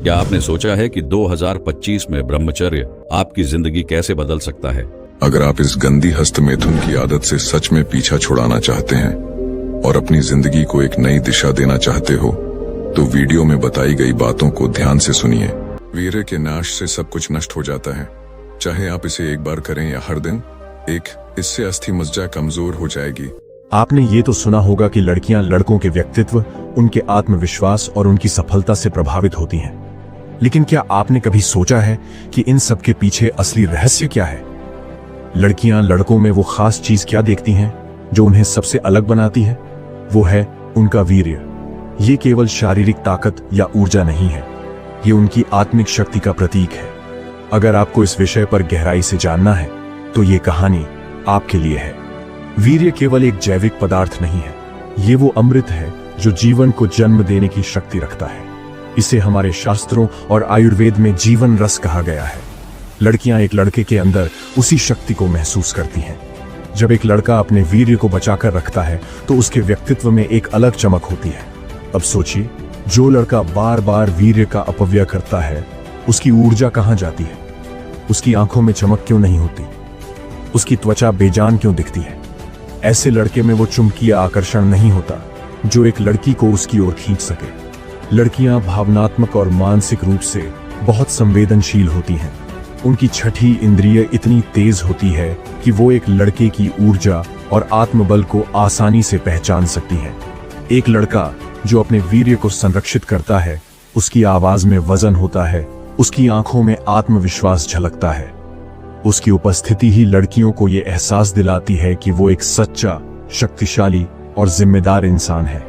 क्या आपने सोचा है कि 2025 में ब्रह्मचर्य आपकी जिंदगी कैसे बदल सकता है? अगर आप इस गंदी हस्तमैथुन की आदत से सच में पीछा छुड़ाना चाहते हैं और अपनी जिंदगी को एक नई दिशा देना चाहते हो, तो वीडियो में बताई गई बातों को ध्यान से सुनिए। वीर्य के नाश से सब कुछ नष्ट हो जाता है, चाहे आप इसे एक बार करें या हर दिन। इससे अस्थि मज्जा कमजोर हो जाएगी। आपने ये तो सुना होगा कि लड़कियां लड़कों के व्यक्तित्व, उनके आत्मविश्वास और उनकी सफलता से प्रभावित होती हैं। लेकिन क्या आपने कभी सोचा है कि इन सब के पीछे असली रहस्य क्या है? लड़कियां लड़कों में वो खास चीज क्या देखती हैं जो उन्हें सबसे अलग बनाती है? वो है उनका वीर्य। ये केवल शारीरिक ताकत या ऊर्जा नहीं है, ये उनकी आत्मिक शक्ति का प्रतीक है। अगर आपको इस विषय पर गहराई से जानना है तो ये कहानी आपके लिए है। वीर्य केवल एक जैविक पदार्थ नहीं है, ये वो अमृत है जो जीवन को जन्म देने की शक्ति रखता है। इसे हमारे शास्त्रों और आयुर्वेद में जीवन रस कहा गया है। लड़कियां एक लड़के के अंदर उसी शक्ति को महसूस करती हैं। जब एक लड़का अपने वीर्य को बचाकर रखता है तो उसके व्यक्तित्व में एक अलग चमक होती है। अब सोचिए, जो लड़का बार बार वीर्य का अपव्यय करता है, उसकी ऊर्जा कहां जाती है? उसकी आंखों में चमक क्यों नहीं होती? उसकी त्वचा बेजान क्यों दिखती है? ऐसे लड़के में वो चुंबकीय आकर्षण नहीं होता जो एक लड़की को उसकी ओर खींच सके। लड़कियां भावनात्मक और मानसिक रूप से बहुत संवेदनशील होती हैं। उनकी छठी इंद्रिय इतनी तेज होती है कि वो एक लड़के की ऊर्जा और आत्मबल को आसानी से पहचान सकती हैं। एक लड़का जो अपने वीर्य को संरक्षित करता है, उसकी आवाज में वजन होता है, उसकी आंखों में आत्मविश्वास झलकता है। उसकी उपस्थिति ही लड़कियों को ये एहसास दिलाती है कि वो एक सच्चा, शक्तिशाली और जिम्मेदार इंसान है।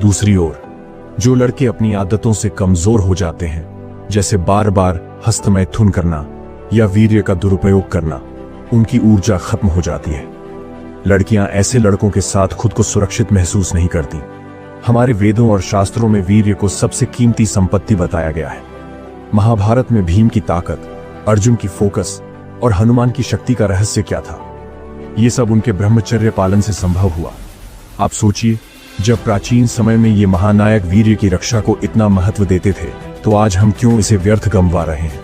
दूसरी ओर, जो लड़के अपनी आदतों से कमजोर हो जाते हैं, जैसे बार बार हस्तमैथुन करना या वीर्य का दुरुपयोग करना, उनकी ऊर्जा खत्म हो जाती है। लड़कियां ऐसे लड़कों के साथ खुद को सुरक्षित महसूस नहीं करती। हमारे वेदों और शास्त्रों में वीर्य को सबसे कीमती संपत्ति बताया गया है। महाभारत में भीम की ताकत, अर्जुन की फोकस और हनुमान की शक्ति का रहस्य क्या था? ये सब उनके ब्रह्मचर्य पालन से संभव हुआ। आप सोचिए, जब प्राचीन समय में ये महानायक वीर्य की रक्षा को इतना महत्व देते थे, तो आज हम क्यों इसे व्यर्थ गंवा रहे हैं?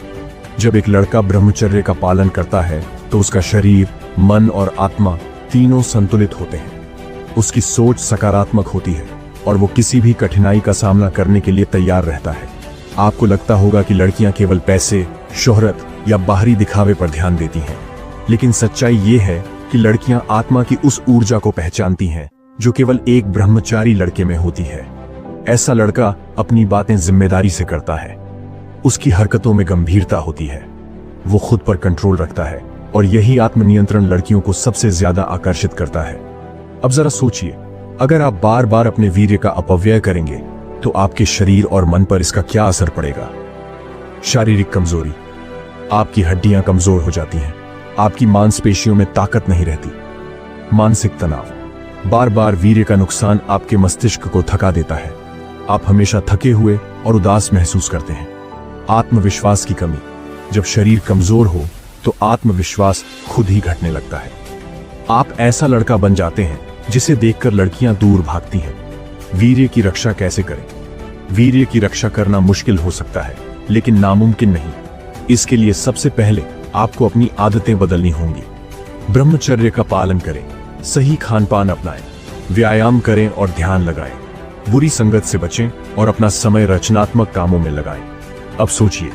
जब एक लड़का ब्रह्मचर्य का पालन करता है तो उसका शरीर, मन और आत्मा तीनों संतुलित होते हैं। उसकी सोच सकारात्मक होती है और वो किसी भी कठिनाई का सामना करने के लिए तैयार रहता है। आपको लगता होगा कि लड़कियां केवल पैसे, शोहरत या बाहरी दिखावे पर ध्यान देती हैं, लेकिन सच्चाई ये है कि लड़कियां आत्मा की उस ऊर्जा को पहचानती हैं जो केवल एक ब्रह्मचारी लड़के में होती है। ऐसा लड़का अपनी बातें जिम्मेदारी से करता है, उसकी हरकतों में गंभीरता होती है, वो खुद पर कंट्रोल रखता है और यही आत्मनियंत्रण लड़कियों को सबसे ज्यादा आकर्षित करता है। अब जरा सोचिए, अगर आप बार बार अपने वीर्य का अपव्यय करेंगे तो आपके शरीर और मन पर इसका क्या असर पड़ेगा? शारीरिक कमजोरी, आपकी हड्डियां कमजोर हो जाती हैं, आपकी मांसपेशियों में ताकत नहीं रहती। मानसिक तनाव, बार बार वीर्य का नुकसान आपके मस्तिष्क को थका देता है। आप हमेशा थके हुए और उदास महसूस करते हैं। आत्मविश्वास की कमी, जब शरीर कमजोर हो तो आत्मविश्वास खुद ही घटने लगता है। आप ऐसा लड़का बन जाते हैं जिसे देखकर लड़कियां दूर भागती हैं। वीर्य की रक्षा कैसे करें? वीर्य की रक्षा करना मुश्किल हो सकता है, लेकिन नामुमकिन नहीं। इसके लिए सबसे पहले आपको अपनी आदतें बदलनी होंगी। ब्रह्मचर्य का पालन करें, सही खान-पान अपनाएं, व्यायाम करें और ध्यान लगाएं, बुरी संगत से बचें और अपना समय रचनात्मक कामों में लगाएं। अब सोचिए,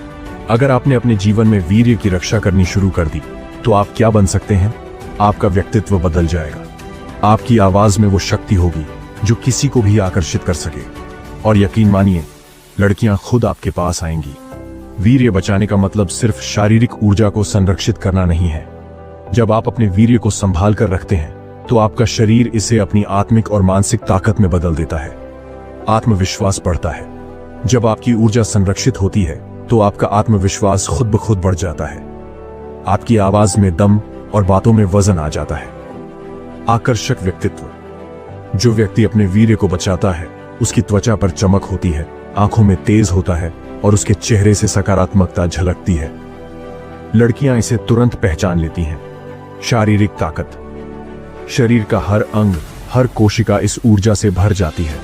अगर आपने अपने जीवन में वीर्य की रक्षा करनी शुरू कर दी तो आप क्या बन सकते हैं? आपका व्यक्तित्व बदल जाएगा। आपकी आवाज में वो शक्ति होगी जो किसी को भी आकर्षित कर सके, और यकीन मानिए, लड़कियां खुद आपके पास आएंगी। वीर्य बचाने का मतलब सिर्फ शारीरिक ऊर्जा को संरक्षित करना नहीं है। जब आप अपने वीर्य को संभाल कर रखते हैं तो आपका शरीर इसे अपनी आत्मिक और मानसिक ताकत में बदल देता है। आत्मविश्वास बढ़ता है। जब आपकी ऊर्जा संरक्षित होती है तो आपका आत्मविश्वास खुद ब खुद बढ़ जाता है। आपकी आवाज में दम और बातों में वजन आ जाता है। आकर्षक व्यक्तित्व, जो व्यक्ति अपने वीर्य को बचाता है, उसकी त्वचा पर चमक होती है, आंखों में तेज होता है और उसके चेहरे से सकारात्मकता झलकती है। लड़कियां इसे तुरंत पहचान लेती हैं। शारीरिक ताकत, शरीर का हर अंग, हर कोशिका इस ऊर्जा से भर जाती है।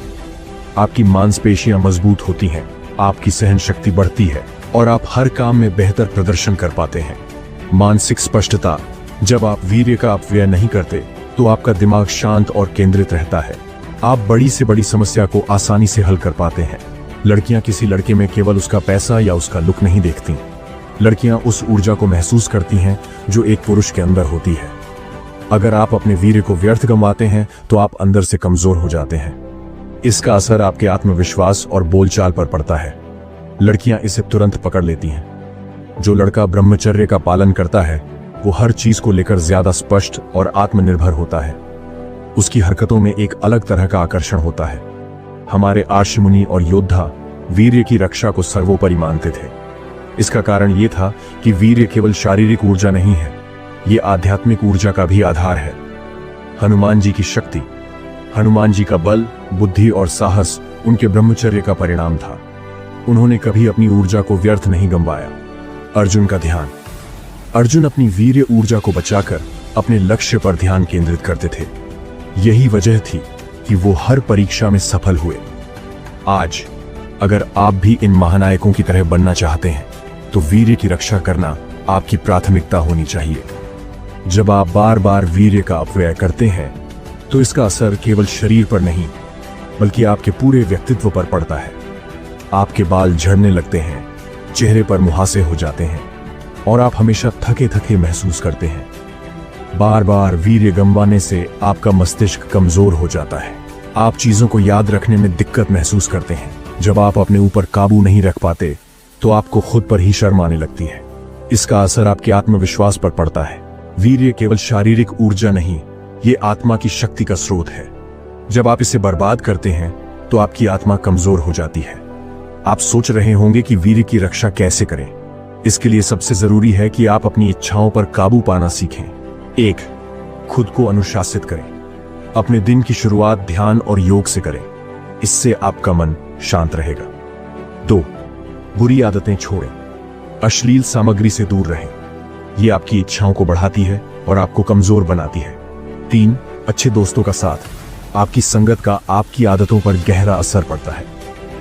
आपकी मांसपेशियां मजबूत होती हैं, आपकी सहन शक्ति बढ़ती है और आप हर काम में बेहतर प्रदर्शन कर पाते हैं। मानसिक स्पष्टता, जब आप वीर्य का अपव्यय नहीं करते तो आपका दिमाग शांत और केंद्रित रहता है। आप बड़ी से बड़ी समस्या को आसानी से हल कर पाते हैं। लड़कियां किसी लड़के में केवल उसका पैसा या उसका लुक नहीं देखती, लड़कियां उस ऊर्जा को महसूस करती हैं जो एक पुरुष के अंदर होती है। अगर आप अपने वीर्य को व्यर्थ गंवाते हैं तो आप अंदर से कमजोर हो जाते हैं। इसका असर आपके आत्मविश्वास और बोलचाल पर पड़ता है। लड़कियां इसे तुरंत पकड़ लेती हैं। जो लड़का ब्रह्मचर्य का पालन करता है वो हर चीज को लेकर ज्यादा स्पष्ट और आत्मनिर्भर होता है। उसकी हरकतों में एक अलग तरह का आकर्षण होता है। हमारे आर्ष मुनि और योद्धा वीर्य की रक्षा को सर्वोपरि मानते थे। इसका कारण ये था कि वीर्य केवल शारीरिक ऊर्जा नहीं है, ये आध्यात्मिक ऊर्जा का भी आधार है। हनुमान जी की शक्ति, हनुमान जी का बल, बुद्धि और साहस उनके ब्रह्मचर्य का परिणाम था। उन्होंने कभी अपनी ऊर्जा को व्यर्थ नहीं गंवाया। अर्जुन का ध्यान, अर्जुन अपनी वीर्य ऊर्जा को बचाकर अपने लक्ष्य पर ध्यान केंद्रित करते थे। यही वजह थी कि वो हर परीक्षा में सफल हुए। आज अगर आप भी इन महानायकों की तरह बनना चाहते हैं तो वीर्य की रक्षा करना आपकी प्राथमिकता होनी चाहिए। जब आप बार बार वीर्य का अपव्यय करते हैं तो इसका असर केवल शरीर पर नहीं बल्कि आपके पूरे व्यक्तित्व पर पड़ता है। आपके बाल झड़ने लगते हैं, चेहरे पर मुहासे हो जाते हैं और आप हमेशा थके थके महसूस करते हैं। बार बार वीर्य गंवाने से आपका मस्तिष्क कमजोर हो जाता है। आप चीजों को याद रखने में दिक्कत महसूस करते हैं। जब आप अपने ऊपर काबू नहीं रख पाते तो आपको खुद पर ही शर्म आने लगती है। इसका असर आपके आत्मविश्वास पर पड़ता है। वीर्य केवल शारीरिक ऊर्जा नहीं, ये आत्मा की शक्ति का स्रोत है। जब आप इसे बर्बाद करते हैं तो आपकी आत्मा कमजोर हो जाती है। आप सोच रहे होंगे कि वीर्य की रक्षा कैसे करें। इसके लिए सबसे जरूरी है कि आप अपनी इच्छाओं पर काबू पाना सीखें। 1. खुद को अनुशासित करें। अपने दिन की शुरुआत ध्यान और योग से करें, इससे आपका मन शांत रहेगा। 2. बुरी आदतें छोड़ें। अश्लील सामग्री से दूर रहें, यह आपकी इच्छाओं को बढ़ाती है और आपको कमजोर बनाती है। 3. अच्छे दोस्तों का साथ। आपकी संगत का आपकी आदतों पर गहरा असर पड़ता है।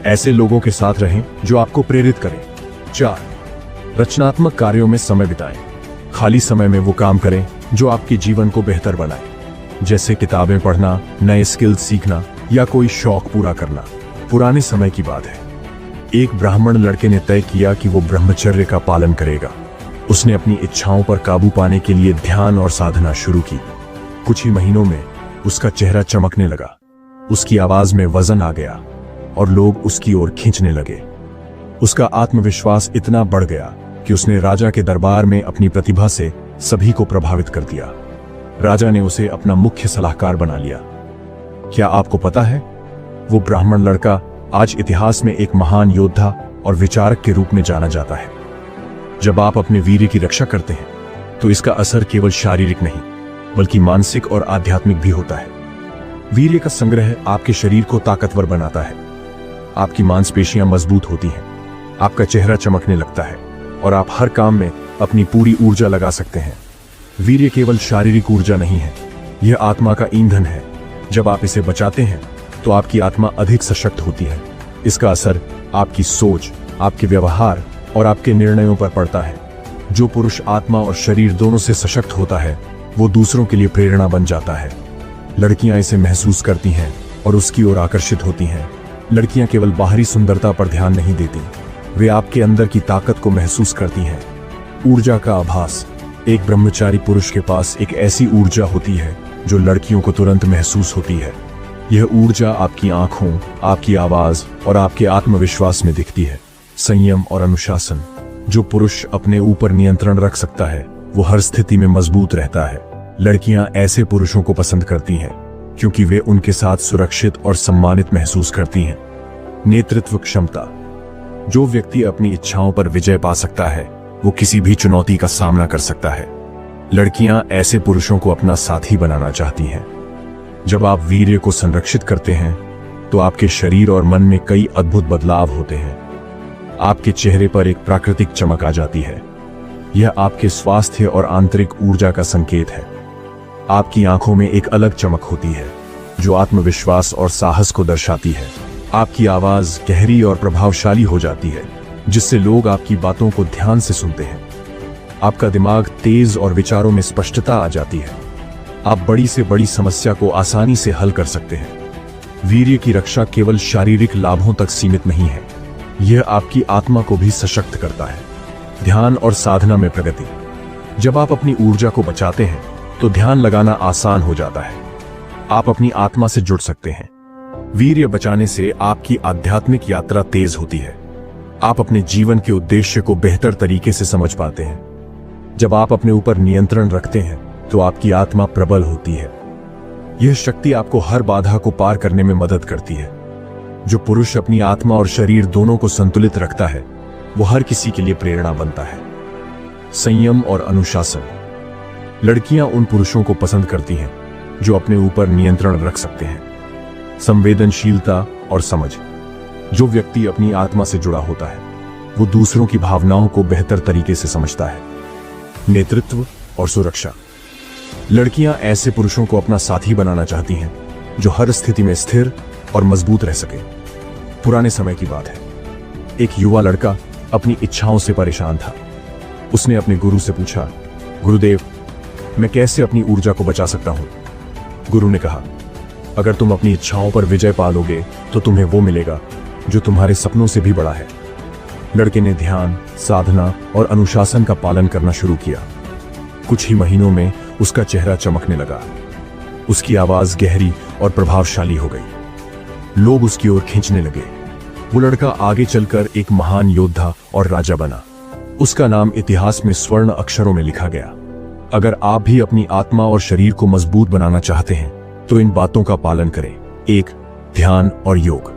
ऐसे लोगों के साथ रहें जो आपको प्रेरित करें। 4. रचनात्मक कार्यों में समय बिताएं। खाली समय में वो काम करें जो आपके जीवन को बेहतर बनाए, जैसे किताबें पढ़ना, नए स्किल्स सीखना या कोई शौक पूरा करना। पुराने समय की बात है, एक ब्राह्मण लड़के ने तय किया कि वो ब्रह्मचर्य का पालन करेगा। उसने अपनी इच्छाओं पर काबू पाने के लिए ध्यान और साधना शुरू की। कुछ ही महीनों में उसका चेहरा चमकने लगा, उसकी आवाज में वजन आ गया और लोग उसकी ओर खींचने लगे। उसका आत्मविश्वास इतना बढ़ गया कि उसने राजा के दरबार में अपनी प्रतिभा से सभी को प्रभावित कर दिया। राजा ने उसे अपना मुख्य सलाहकार बना लिया। क्या आपको पता है, वो ब्राह्मण लड़का आज इतिहास में एक महान योद्धा और विचारक के रूप में जाना जाता है। जब आप अपने वीर्य की रक्षा करते हैं तो इसका असर केवल शारीरिक नहीं बल्कि मानसिक और आध्यात्मिक भी होता है। वीर्य का संग्रह आपके शरीर को ताकतवर बनाता है। आपकी मांसपेशियां मजबूत होती हैं, आपका चेहरा चमकने लगता है और आप हर काम में अपनी पूरी ऊर्जा लगा सकते हैं। वीर्य केवल शारीरिक ऊर्जा नहीं है, यह आत्मा का ईंधन है। जब आप इसे बचाते हैं तो आपकी आत्मा अधिक सशक्त होती है। इसका असर आपकी सोच, आपके व्यवहार और आपके निर्णयों पर पड़ता है। जो पुरुष आत्मा और शरीर दोनों से सशक्त होता है वो दूसरों के लिए प्रेरणा बन जाता है। लड़कियां इसे महसूस करती हैं और उसकी ओर आकर्षित होती हैं। लड़कियां केवल बाहरी सुंदरता पर ध्यान नहीं देती, वे आपके अंदर की ताकत को महसूस करती हैं। ऊर्जा का आभास, एक ब्रह्मचारी पुरुष के पास एक ऐसी ऊर्जा होती है जो लड़कियों को तुरंत महसूस होती है। यह ऊर्जा आपकी आंखों, आपकी आवाज और आपके आत्मविश्वास में दिखती है। संयम और अनुशासन, जो पुरुष अपने ऊपर नियंत्रण रख सकता है वो हर स्थिति में मजबूत रहता है। लड़कियां ऐसे पुरुषों को पसंद करती हैं क्योंकि वे उनके साथ सुरक्षित और सम्मानित महसूस करती हैं। नेतृत्व क्षमता, जो व्यक्ति अपनी इच्छाओं पर विजय पा सकता है वो किसी भी चुनौती का सामना कर सकता है। लड़कियां ऐसे पुरुषों को अपना साथी बनाना चाहती हैं। जब आप वीर्य को संरक्षित करते हैं तो आपके शरीर और मन में कई अद्भुत बदलाव होते हैं। आपके चेहरे पर एक प्राकृतिक चमक आ जाती है, यह आपके स्वास्थ्य और आंतरिक ऊर्जा का संकेत है। आपकी आंखों में एक अलग चमक होती है जो आत्मविश्वास और साहस को दर्शाती है। आपकी आवाज गहरी और प्रभावशाली हो जाती है, जिससे लोग आपकी बातों को ध्यान से सुनते हैं। आपका दिमाग तेज और विचारों में स्पष्टता आ जाती है। आप बड़ी से बड़ी समस्या को आसानी से हल कर सकते हैं। वीर्य की रक्षा केवल शारीरिक लाभों तक सीमित नहीं है, यह आपकी आत्मा को भी सशक्त करता है। ध्यान और साधना में प्रगति। जब आप अपनी ऊर्जा को बचाते हैं तो ध्यान लगाना आसान हो जाता है। आप अपनी आत्मा से जुड़ सकते हैं। वीर्य बचाने से आपकी आध्यात्मिक यात्रा तेज होती है। आप अपने जीवन के उद्देश्य को बेहतर तरीके से समझ पाते हैं। जब आप अपने ऊपर नियंत्रण रखते हैं तो आपकी आत्मा प्रबल होती है। यह शक्ति आपको हर बाधा को पार करने में मदद करती है। जो पुरुष अपनी आत्मा और शरीर दोनों को संतुलित रखता है, वो हर किसी के लिए प्रेरणा बनता है। संयम और अनुशासन। लड़कियां उन पुरुषों को पसंद करती हैं जो अपने ऊपर नियंत्रण रख सकते हैं। संवेदनशीलता और समझ। जो व्यक्ति अपनी आत्मा से जुड़ा होता है, वो दूसरों की भावनाओं को बेहतर तरीके से समझता है। नेतृत्व और सुरक्षा। लड़कियां ऐसे पुरुषों को अपना साथी बनाना चाहती हैं जो हर स्थिति में स्थिर और मजबूत रह सके। पुराने समय की बात है। एक युवा लड़का अपनी इच्छाओं से परेशान था। उसने अपने गुरु से पूछा, गुरुदेव, मैं कैसे अपनी ऊर्जा को बचा सकता हूं? गुरु ने कहा, अगर तुम अपनी इच्छाओं पर विजय पालोगे तो तुम्हें वो मिलेगा जो तुम्हारे सपनों से भी बड़ा है। लड़के ने ध्यान, साधना और अनुशासन का पालन करना शुरू किया। कुछ ही महीनों में उसका चेहरा चमकने लगा। उसकी आवाज गहरी और प्रभावशाली हो गई। लोग उसकी ओर खींचने लगे। वो लड़का आगे चलकर एक महान योद्धा और राजा बना। उसका नाम इतिहास में स्वर्ण अक्षरों में लिखा गया। अगर आप भी अपनी आत्मा और शरीर को मजबूत बनाना चाहते हैं तो इन बातों का पालन करें। 1. ध्यान और योग।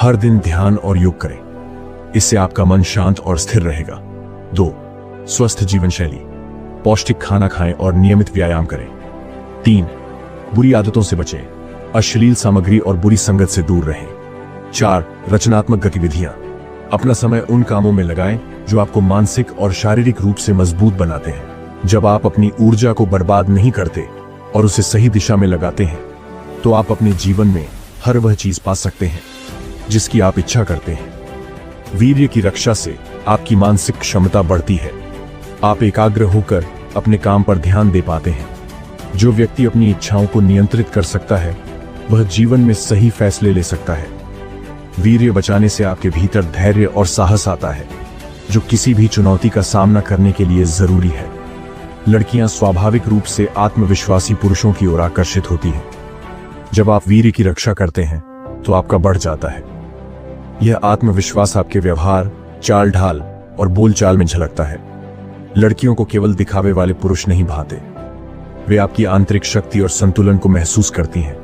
हर दिन ध्यान और योग करें। इससे आपका मन शांत और स्थिर रहेगा। 2. स्वस्थ जीवन शैली। पौष्टिक खाना खाएं और नियमित व्यायाम करें। 3. बुरी आदतों से बचें। अश्लील सामग्री और बुरी संगत से दूर रहें। 4. रचनात्मक गतिविधियां। अपना समय उन कामों में लगाएं जो आपको मानसिक और शारीरिक रूप से मजबूत बनाते हैं। जब आप अपनी ऊर्जा को बर्बाद नहीं करते और उसे सही दिशा में लगाते हैं तो आप अपने जीवन में हर वह चीज पा सकते हैं जिसकी आप इच्छा करते हैं। वीर्य की रक्षा से आपकी मानसिक क्षमता बढ़ती है। आप एकाग्र होकर अपने काम पर ध्यान दे पाते हैं। जो व्यक्ति अपनी इच्छाओं को नियंत्रित कर सकता है, वह जीवन में सही फैसले ले सकता है। वीर्य बचाने से आपके भीतर धैर्य और साहस आता है, जो किसी भी चुनौती का सामना करने के लिए जरूरी है। लड़कियां स्वाभाविक रूप से आत्मविश्वासी पुरुषों की ओर आकर्षित होती हैं। जब आप वीर्य की रक्षा करते हैं तो आपका बढ़ जाता है। यह आत्मविश्वास आपके व्यवहार, चाल ढाल और बोलचाल में झलकता है। लड़कियों को केवल दिखावे वाले पुरुष नहीं भाते, वे आपकी आंतरिक शक्ति और संतुलन को महसूस करती हैं।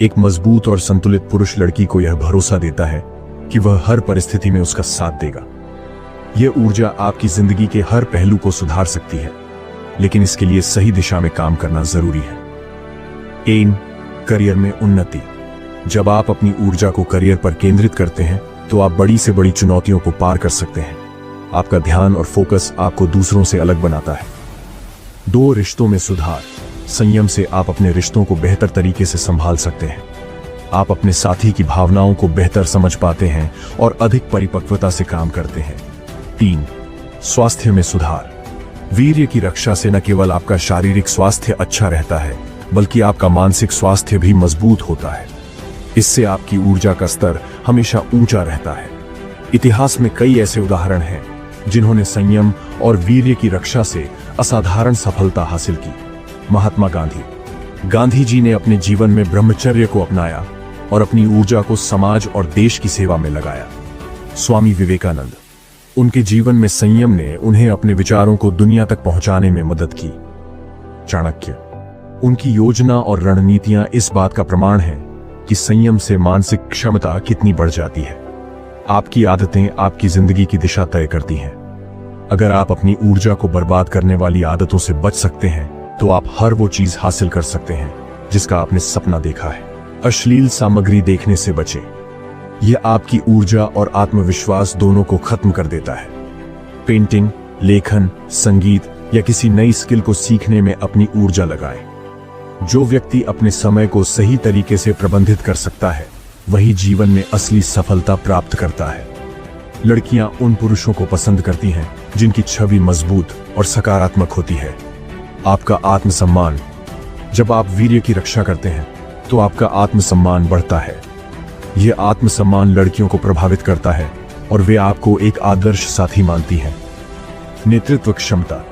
एक मजबूत और संतुलित पुरुष लड़की को यह भरोसा देता है कि वह हर परिस्थिति में उसका साथ देगा। यह ऊर्जा आपकी जिंदगी के हर पहलू को सुधार सकती है, लेकिन इसके लिए सही दिशा में काम करना जरूरी है। एम, करियर में उन्नति। जब आप अपनी ऊर्जा को करियर पर केंद्रित करते हैं तो आप बड़ी से बड़ी चुनौतियों को पार कर सकते हैं। आपका ध्यान और फोकस आपको दूसरों से अलग बनाता है। 2. रिश्तों में सुधार। संयम से आप अपने रिश्तों को बेहतर तरीके से संभाल सकते हैं। आप अपने साथी की भावनाओं को बेहतर समझ पाते हैं और अधिक परिपक्वता से काम करते हैं। 3. स्वास्थ्य में सुधार। वीर्य की रक्षा से न केवल आपका शारीरिक स्वास्थ्य अच्छा रहता है, बल्कि आपका मानसिक स्वास्थ्य भी मजबूत होता है। इससे आपकी ऊर्जा का स्तर हमेशा ऊंचा रहता है। इतिहास में कई ऐसे उदाहरण हैं जिन्होंने संयम और वीर्य की रक्षा से असाधारण सफलता हासिल की। महात्मा गांधी जी ने अपने जीवन में ब्रह्मचर्य को अपनाया और अपनी ऊर्जा को समाज और देश की सेवा में लगाया। स्वामी विवेकानंद, उनके जीवन में संयम ने उन्हें अपने विचारों को दुनिया तक पहुंचाने में मदद की। चाणक्य, उनकी योजना और रणनीतियां इस बात का प्रमाण है कि संयम से मानसिक क्षमता कितनी बढ़ जाती है। आपकी आदतें आपकी जिंदगी की दिशा तय करती हैं। अगर आप अपनी ऊर्जा को बर्बाद करने वाली आदतों से बच सकते हैं तो आप हर वो चीज हासिल कर सकते हैं जिसका आपने सपना देखा है। अश्लील सामग्री देखने से बचें। यह आपकी ऊर्जा और आत्मविश्वास दोनों को खत्म कर देता है। पेंटिंग, लेखन, संगीत या किसी नई स्किल को सीखने में अपनी ऊर्जा लगाएं। जो व्यक्ति अपने समय को सही तरीके से प्रबंधित कर सकता है, वही जीवन में असली सफलता प्राप्त करता है। लड़कियां उन पुरुषों को पसंद करती हैं जिनकी छवि मजबूत और सकारात्मक होती है। आपका आत्मसम्मान। जब आप वीर्य की रक्षा करते हैं तो आपका आत्मसम्मान बढ़ता है। यह आत्मसम्मान लड़कियों को प्रभावित करता है और वे आपको एक आदर्श साथी मानती हैं। नेतृत्व क्षमता।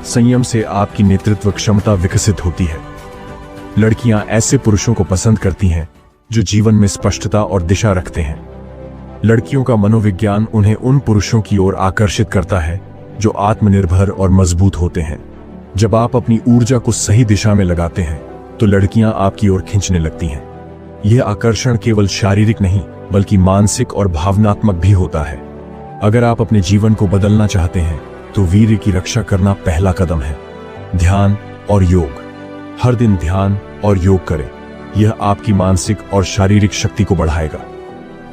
संयम से आपकी नेतृत्व क्षमता विकसित होती है। लड़कियां ऐसे पुरुषों को पसंद करती हैं जो जीवन में स्पष्टता और दिशा रखते हैं। लड़कियों का मनोविज्ञान उन्हें उन पुरुषों की ओर आकर्षित करता है जो आत्मनिर्भर और मजबूत होते हैं। जब आप अपनी ऊर्जा को सही दिशा में लगाते हैं तो लड़कियां आपकी ओर खींचने लगती हैं। यह आकर्षण केवल शारीरिक नहीं बल्कि मानसिक और भावनात्मक भी होता है। अगर आप अपने जीवन को बदलना चाहते हैं तो वीर्य की रक्षा करना पहला कदम है। ध्यान और योग। हर दिन ध्यान और योग करें। यह आपकी मानसिक और शारीरिक शक्ति को बढ़ाएगा।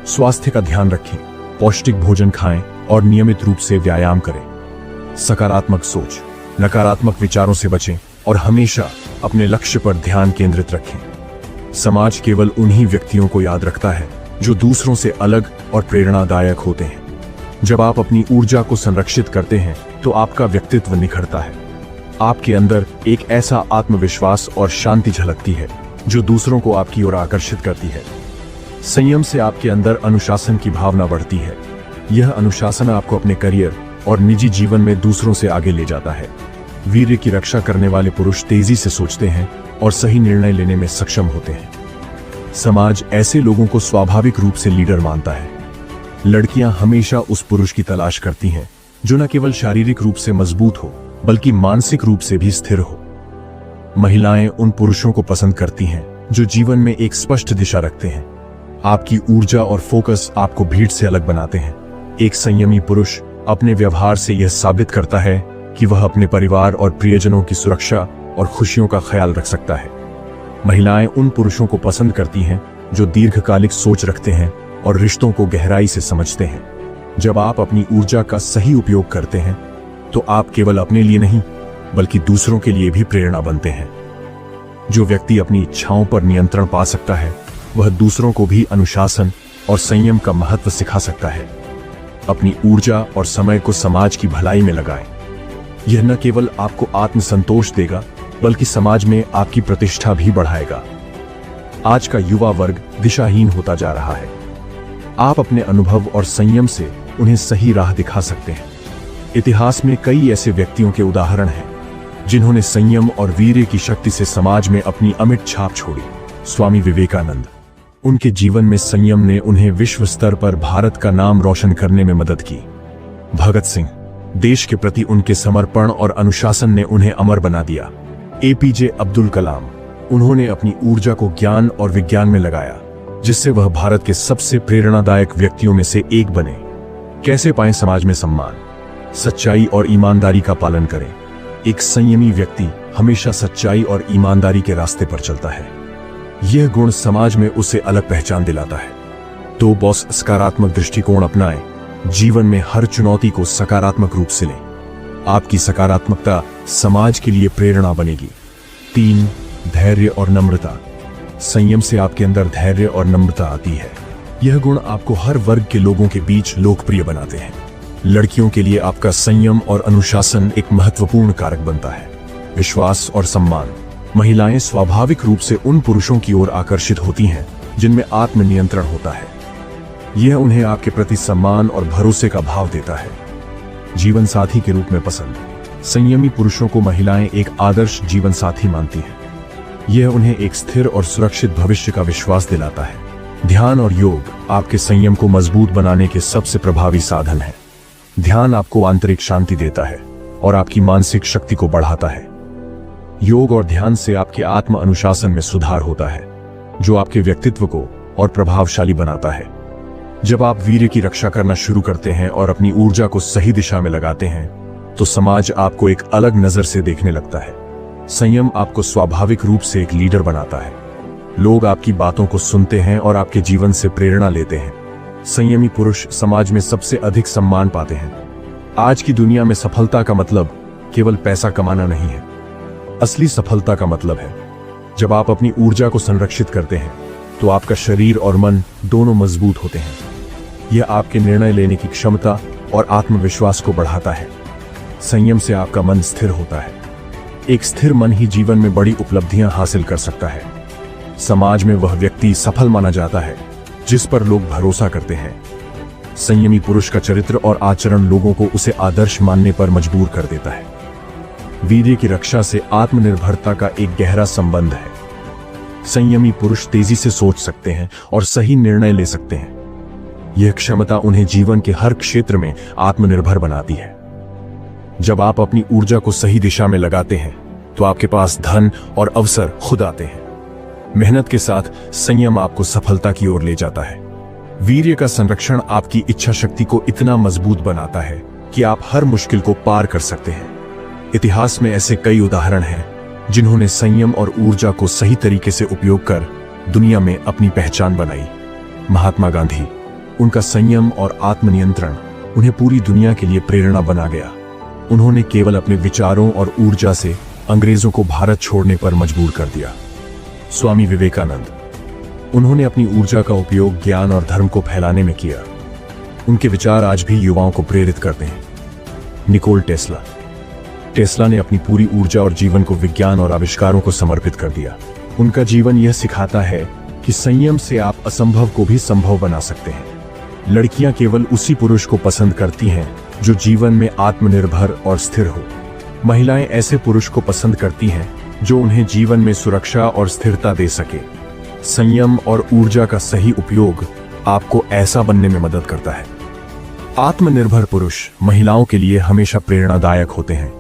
स्वास्थ्य का ध्यान रखें, पौष्टिक भोजन खाएं और नियमित रूप से व्यायाम करें। सकारात्मक सोच। नकारात्मक विचारों से बचें और हमेशा अपने लक्ष्य पर ध्यान केंद्रित रखें। समाज केवल उन्हीं व्यक्तियों को याद रखता है जो दूसरों से अलग और प्रेरणादायक होते हैं। जब आप अपनी ऊर्जा को संरक्षित करते हैं तो आपका व्यक्तित्व निखरता है। आपके अंदर एक ऐसा आत्मविश्वास और शांति झलकती है जो दूसरों को आपकी ओर आकर्षित करती है। संयम से आपके अंदर अनुशासन की भावना बढ़ती है। यह अनुशासन आपको अपने करियर और निजी जीवन में दूसरों से आगे ले जाता है। वीर्य की रक्षा करने वाले पुरुष तेजी से सोचते हैं और सही निर्णय लेने में सक्षम होते हैं। समाज ऐसे लोगों को स्वाभाविक रूप से लीडर मानता है। लड़कियां हमेशा उस पुरुष की तलाश करती हैं जो न केवल शारीरिक रूप से मजबूत हो बल्कि मानसिक रूप से भी स्थिर हो। महिलाएं उन पुरुषों को पसंद करती हैं जो जीवन में एक स्पष्ट दिशा रखते हैं। आपकी ऊर्जा और फोकस आपको भीड़ से अलग बनाते हैं। एक संयमी पुरुष अपने व्यवहार से यह साबित करता है कि वह अपने परिवार और प्रियजनों की सुरक्षा और खुशियों का ख्याल रख सकता है। महिलाएं उन पुरुषों को पसंद करती हैं जो दीर्घकालिक सोच रखते हैं और रिश्तों को गहराई से समझते हैं। जब आप अपनी ऊर्जा का सही उपयोग करते हैं तो आप केवल अपने लिए नहीं बल्कि दूसरों के लिए भी प्रेरणा बनते हैं। जो व्यक्ति अपनी इच्छाओं पर नियंत्रण पा सकता है वह दूसरों को भी अनुशासन और संयम का महत्व सिखा सकता है। अपनी ऊर्जा और समय को समाज की भलाई में लगाएं। यह न केवल आपको आत्मसंतोष देगा बल्कि समाज में आपकी प्रतिष्ठा भी बढ़ाएगा। आज का युवा वर्ग दिशाहीन होता जा रहा है। आप अपने अनुभव और संयम से उन्हें सही राह दिखा सकते हैं। इतिहास में कई ऐसे व्यक्तियों के उदाहरण हैं जिन्होंने संयम और वीर्य की शक्ति से समाज में अपनी अमिट छाप छोड़ी। स्वामी विवेकानंद। उनके जीवन में संयम ने उन्हें विश्व स्तर पर भारत का नाम रोशन करने में मदद की। भगत सिंह। देश के प्रति उनके समर्पण और अनुशासन ने उन्हें अमर बना दिया। एपीजे अब्दुल कलाम। उन्होंने अपनी ऊर्जा को ज्ञान और विज्ञान में लगाया जिससे वह भारत के सबसे प्रेरणादायक व्यक्तियों में से एक बने। कैसे पाएं समाज में सम्मान? सच्चाई और ईमानदारी का पालन करें। एक संयमी व्यक्ति हमेशा सच्चाई और ईमानदारी के रास्ते पर चलता है। यह गुण समाज में उसे अलग पहचान दिलाता है। तो बॉस, सकारात्मक दृष्टिकोण अपनाएं। जीवन में हर चुनौती को सकारात्मक रूप से लें। आपकी सकारात्मकता समाज के लिए प्रेरणा बनेगी। 3. धैर्य और नम्रता। संयम से आपके अंदर धैर्य और नम्रता आती है। यह गुण आपको हर वर्ग के लोगों के बीच लोकप्रिय बनाते हैं। लड़कियों के लिए आपका संयम और अनुशासन एक महत्वपूर्ण कारक बनता है। विश्वास और सम्मान। महिलाएं स्वाभाविक रूप से उन पुरुषों की ओर आकर्षित होती हैं जिनमें आत्मनियंत्रण होता है। यह उन्हें आपके प्रति सम्मान और भरोसे का भाव देता है। जीवन साथी के रूप में पसंद। संयमी पुरुषों को महिलाएं एक आदर्श जीवन साथी मानती हैं। यह उन्हें एक स्थिर और सुरक्षित भविष्य का विश्वास दिलाता है। ध्यान और योग आपके संयम को मजबूत बनाने के सबसे प्रभावी साधन है। ध्यान आपको आंतरिक शांति देता है और आपकी मानसिक शक्ति को बढ़ाता है। योग और ध्यान से आपके आत्म अनुशासन में सुधार होता है जो आपके व्यक्तित्व को और प्रभावशाली बनाता है। जब आप वीर्य की रक्षा करना शुरू करते हैं और अपनी ऊर्जा को सही दिशा में लगाते हैं तो समाज आपको एक अलग नजर से देखने लगता है। संयम आपको स्वाभाविक रूप से एक लीडर बनाता है। लोग आपकी बातों को सुनते हैं और आपके जीवन से प्रेरणा लेते हैं। संयमी पुरुष समाज में सबसे अधिक सम्मान पाते हैं। आज की दुनिया में सफलता का मतलब केवल पैसा कमाना नहीं है। असली सफलता का मतलब है जब आप अपनी ऊर्जा को संरक्षित करते हैं, तो आपका शरीर और मन दोनों मजबूत होते हैं। यह आपके निर्णय लेने की क्षमता और आत्मविश्वास को बढ़ाता है। संयम से आपका मन स्थिर होता है। एक स्थिर मन ही जीवन में बड़ी उपलब्धियां हासिल कर सकता है। समाज में वह व्यक्ति सफल माना जाता है जिस पर लोग भरोसा करते हैं। संयमी पुरुष का चरित्र और आचरण लोगों को उसे आदर्श मानने पर मजबूर कर देता है। वीर्य की रक्षा से आत्मनिर्भरता का एक गहरा संबंध है। संयमी पुरुष तेजी से सोच सकते हैं और सही निर्णय ले सकते हैं। यह क्षमता उन्हें जीवन के हर क्षेत्र में आत्मनिर्भर बनाती है। जब आप अपनी ऊर्जा को सही दिशा में लगाते हैं तो आपके पास धन और अवसर खुद आते हैं। मेहनत के साथ संयम आपको सफलता की ओर ले जाता है। वीर्य का संरक्षण आपकी इच्छा शक्ति को इतना मजबूत बनाता है कि आप हर मुश्किल को पार कर सकते हैं। इतिहास में ऐसे कई उदाहरण हैं जिन्होंने संयम और ऊर्जा को सही तरीके से उपयोग कर दुनिया में अपनी पहचान बनाई। महात्मा गांधी, उनका संयम और आत्मनियंत्रण उन्हें पूरी दुनिया के लिए प्रेरणा बना गया। उन्होंने केवल अपने विचारों और ऊर्जा से अंग्रेजों को भारत छोड़ने पर मजबूर कर दिया। स्वामी विवेकानंद, उन्होंने अपनी ऊर्जा का उपयोग ज्ञान और धर्म को फैलाने में किया। उनके विचार आज भी युवाओं को प्रेरित करते हैं। निकोल टेस्ला, टेस्ला ने अपनी पूरी ऊर्जा और जीवन को विज्ञान और आविष्कारों को समर्पित कर दिया। उनका जीवन यह सिखाता है कि संयम से आप असंभव को भी संभव बना सकते हैं। लड़कियां केवल उसी पुरुष को पसंद करती हैं जो जीवन में आत्मनिर्भर और स्थिर हो। महिलाएं ऐसे पुरुष को पसंद करती हैं जो उन्हें जीवन में सुरक्षा और स्थिरता दे सके। संयम और ऊर्जा का सही उपयोग आपको ऐसा बनने में मदद करता है। आत्मनिर्भर पुरुष महिलाओं के लिए हमेशा प्रेरणादायक होते हैं।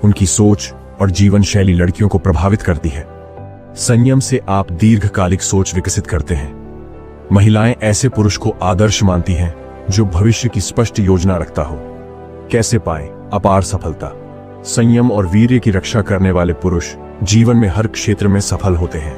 उनकी सोच और जीवन शैली लड़कियों को प्रभावित करती है। संयम से आप दीर्घकालिक सोच विकसित करते हैं। महिलाएं ऐसे पुरुष को आदर्श मानती हैं जो भविष्य की स्पष्ट योजना रखता हो। कैसे पाएं अपार सफलता? संयम और वीर्य की रक्षा करने वाले पुरुष जीवन में हर क्षेत्र में सफल होते हैं।